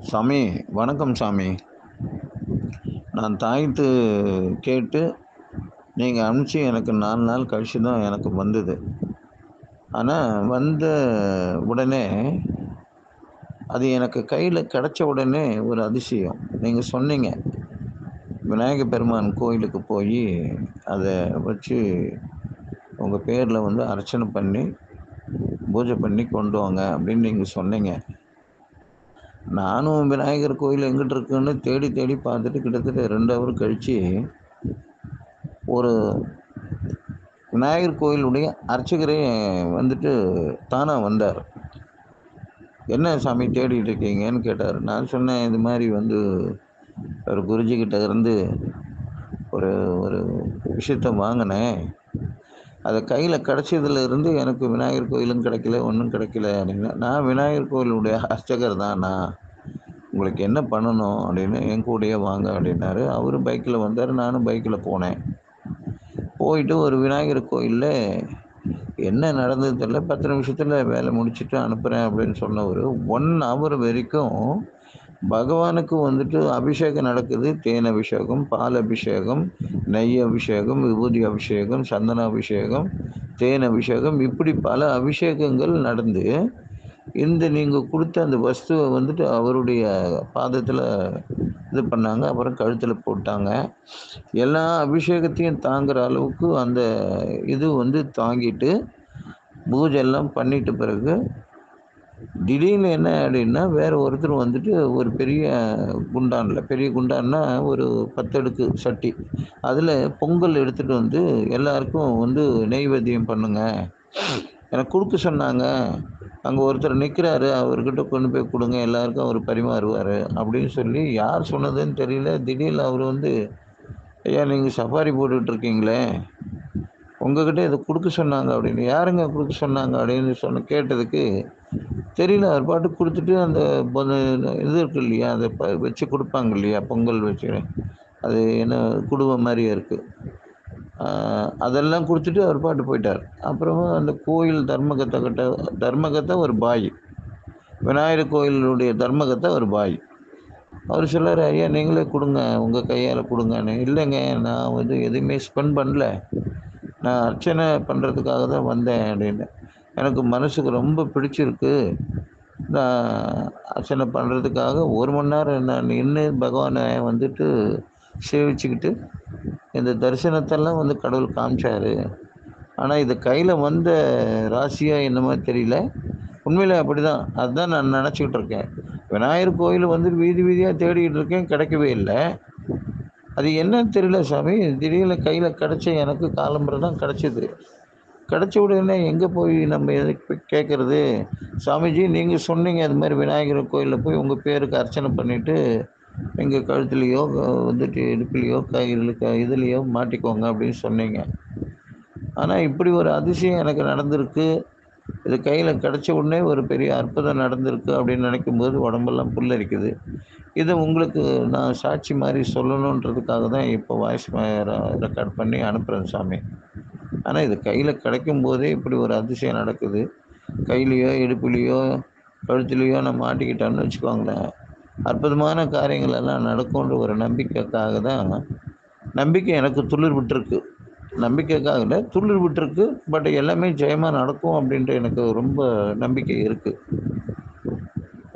சாமி, வணக்கம் சாமி. நான் தாயத்து கேட்டு நீங்கள் அனுப்பிச்சி எனக்கு 4 நாள் கழிச்சு தான் எனக்கு வந்தது. ஆனால் வந்த உடனே அது எனக்கு கையில் கிடச்ச உடனே ஒரு அதிசயம். நீங்கள் சொன்னீங்க, விநாயக பெருமான் கோயிலுக்கு போய் அதை வச்சு உங்கள் பேரில் வந்து அர்ச்சனை பண்ணி பூஜை பண்ணி கொண்டு வாங்க அப்படின்னு நீங்கள் சொன்னீங்க. நானும் விநாயகர் கோயில் எங்கிட்டு இருக்குன்னு தேடி தேடி பார்த்துட்டு கிட்டத்தட்ட 2 ஹவர் கழித்து ஒரு விநாயகர் கோயிலுடைய அர்ச்சகரே வந்துட்டு தானாக வந்தார். என்ன சாமி தேடிட்டு இருக்கீங்கன்னு கேட்டார். நான் சொன்னேன், இது மாதிரி வந்து ஒரு குருஜிக்கிட்ட இருந்து ஒரு ஒரு விஷயத்த வாங்கினேன். அதை கையில் கிடச்சதுலேருந்து எனக்கு விநாயகர் கோயிலும் கிடைக்கல, ஒன்றும் கிடைக்கல அப்படின்னா. நான் விநாயகர் கோயிலுடைய அர்ச்சகர் தான், நான் உங்களுக்கு என்ன பண்ணணும் அப்படின்னு என் கூடயே வாங்க அப்படின்னாரு. அவரும் பைக்கில் வந்தார், நானும் பைக்கில் போனேன். போயிட்டு ஒரு விநாயகர் கோயிலில் என்ன நடந்தது தெரியல, 10 நிமிஷத்தில் வேலை முடிச்சுட்டு அனுப்புகிறேன் அப்படின்னு சொன்னவர் 1 ஹவர் வரைக்கும் பகவானுக்கு வந்துட்டு அபிஷேகம் நடக்குது. தேன் அபிஷேகம், பால் அபிஷேகம், நெய் அபிஷேகம், விபூதி அபிஷேகம், சந்தன அபிஷேகம், தேன் அபிஷேகம், இப்படி பல அபிஷேகங்கள் நடந்து இந்த நீங்கள் கொடுத்த அந்த வஸ்துவை வந்துட்டு அவருடைய பாதத்தில் இது பண்ணாங்க. அப்புறம் கழுத்தில் போட்டாங்க. எல்லா அபிஷேகத்தையும் தாங்குகிற அளவுக்கு அந்த இது வந்து தாங்கிட்டு பூஜை எல்லாம் பண்ணிட்ட பிறகு திடீர்னு என்ன அப்படின்னா, வேறு ஒருத்தர் வந்துட்டு ஒரு பெரிய குண்டானில், பெரிய குண்டான்னா ஒரு 10 அடுக்கு சட்டி, அதில் பொங்கல் எடுத்துகிட்டு வந்து எல்லாருக்கும் வந்து நெய்வேத்தியம் பண்ணுங்க, எனக்கு கொடுக்க சொன்னாங்க. அங்கே ஒருத்தர் நிற்கிறாரு, அவர்கிட்ட கொண்டு போய் கொடுங்க, எல்லாருக்கும் அவர் பரிமாறுவார் அப்படின்னு சொல்லி, யார் சொன்னதுன்னு தெரியல. திடீர்னு அவர் வந்து, ஐயா நீங்கள் சஃபாரி போட்டுட்ருக்கீங்களே, உங்ககிட்ட இதை கொடுக்க சொன்னாங்க அப்படின்னு. யாருங்க கொடுக்க சொன்னாங்க அப்படின்னு கேட்டதுக்கு தெரியல. அவர் பாட்டு கொடுத்துட்டு அந்த இது இருக்கு இல்லையா, அதை வச்சு கொடுப்பாங்க இல்லையா, பொங்கல் வச்சு, அது என்ன குடுவை மாதிரியே இருக்குது, அதெல்லாம் கொடுத்துட்டு அவர் பாட்டு போயிட்டார். அப்புறமா அந்த கோயில் தர்மகத்தை ஒரு பாய், விநாயகர் கோயிலுடைய தர்மகத்தை ஒரு பாய், அவர் சொல்லார், ஐயா நீங்களே கொடுங்க, உங்கள் கையால் கொடுங்கன்னு. இல்லைங்க, நான் வந்து எதுவுமே ஸ்பெண்ட் பண்ணல, நான் அர்ச்சனை பண்ணுறதுக்காக தான் வந்தேன் அப்படின்னு. எனக்கு மனசுக்கு ரொம்ப பிடிச்சிருக்கு, நான் அர்ச்சனை பண்ணுறதுக்காக 1 மணி நேரம் நான் நின்று பகவானை வந்துட்டு சேவிச்சுக்கிட்டு இந்த தரிசனத்தெல்லாம் வந்து கடவுள் காமிச்சார். ஆனால் இது கையில் வந்த ராசியாக என்னமோ தெரியல, உண்மையிலே அப்படி தான், அதுதான் நான் நினச்சிக்கிட்டு இருக்கேன். விநாயகர் கோயில் வந்து வீதி வீதியாக தேடிக்கிட்டு இருக்கேன், கிடைக்கவே இல்லை. அது என்னன்னு தெரியல சாமி, திடீர்னு கையில் கிடச்ச எனக்கு காலம்பரை தான் கிடச்சிது. கிடச்ச உடனே எங்கே போய் நம்ம எதுக்கு கேட்குறது? சாமிஜி நீங்கள் சொன்னீங்க அது மாதிரி விநாயகர் கோயிலில் போய் உங்கள் பேருக்கு அர்ச்சனை பண்ணிவிட்டு எங்கள் கழுத்துலேயோ வந்துட்டு இடுப்புலையோ இதுலேயோ மாட்டிக்கோங்க அப்படின்னு சொன்னீங்க. ஆனால் இப்படி ஒரு அதிசயம் எனக்கு நடந்திருக்கு, இது கையில் கிடச்ச உடனே ஒரு பெரிய அற்புதம் நடந்திருக்கு அப்படின்னு நினைக்கும்போது உடம்பெல்லாம் புல்லரிக்குது. இதை உங்களுக்கு நான் சாட்சி மாதிரி சொல்லணுன்றதுக்காக தான் இப்போ வாய்ஸ் ரெக்கார்ட் பண்ணி அனுப்புகிறேன் சாமி. ஆனால் இது கையில் கிடைக்கும் போதே இப்படி ஒரு அதிசயம் நடக்குது. கையிலையோ இடுப்புலையோ கழுத்துலையோ நம்ம மாட்டிக்கிட்டோம்னு வச்சுக்கோங்களேன், அற்புதமான காரியங்கள் எல்லாம் நடக்கும்ன்ற ஒரு நம்பிக்கைக்காக தான். நம்பிக்கை எனக்கு துளிர் விட்டுருக்கு, நம்பிக்கைக்காக இல்லை, துளிர் விட்டுருக்கு. பட் எல்லாமே ஜெயமாக நடக்கும் அப்படின்ட்டு எனக்கு ரொம்ப நம்பிக்கை இருக்குது.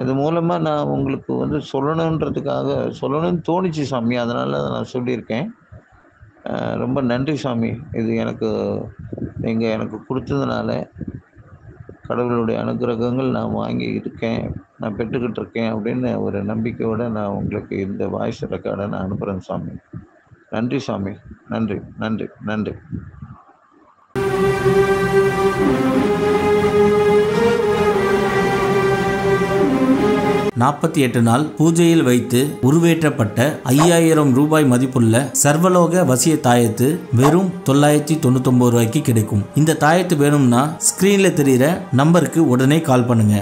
இது மூலமாக நான் உங்களுக்கு வந்து சொல்லணும்னு தோணிச்சு சாமி, அதனால் நான் சொல்லியிருக்கேன். ரொம்ப நன்றி சாமி. இது நீங்கள் எனக்கு கொடுத்ததுனால கடவுளுடைய அனுகிரகங்கள் நான் வாங்கி இருக்கேன், நான் பெற்றுக்கிட்டு இருக்கேன் அப்படின்னு ஒரு நம்பிக்கையோடு நான் உங்களுக்கு இந்த வாய்ஸ் ரெக்கார்டை நான் அனுப்புகிறேன் சாமி. நன்றி சாமி, நன்றி நன்றி நன்றி. 48 நாள் பூஜையில் வைத்து உருவேற்றப்பட்ட 5000 ரூபாய் மதிப்புள்ள சர்வலோக வசிய தாயத்து வெறும் 999 ரூபாய்க்கு கிடைக்கும். இந்த தாயத்து வேணும்னா ஸ்கிரீன்ல தெரிகிற நம்பருக்கு உடனே கால் பண்ணுங்க.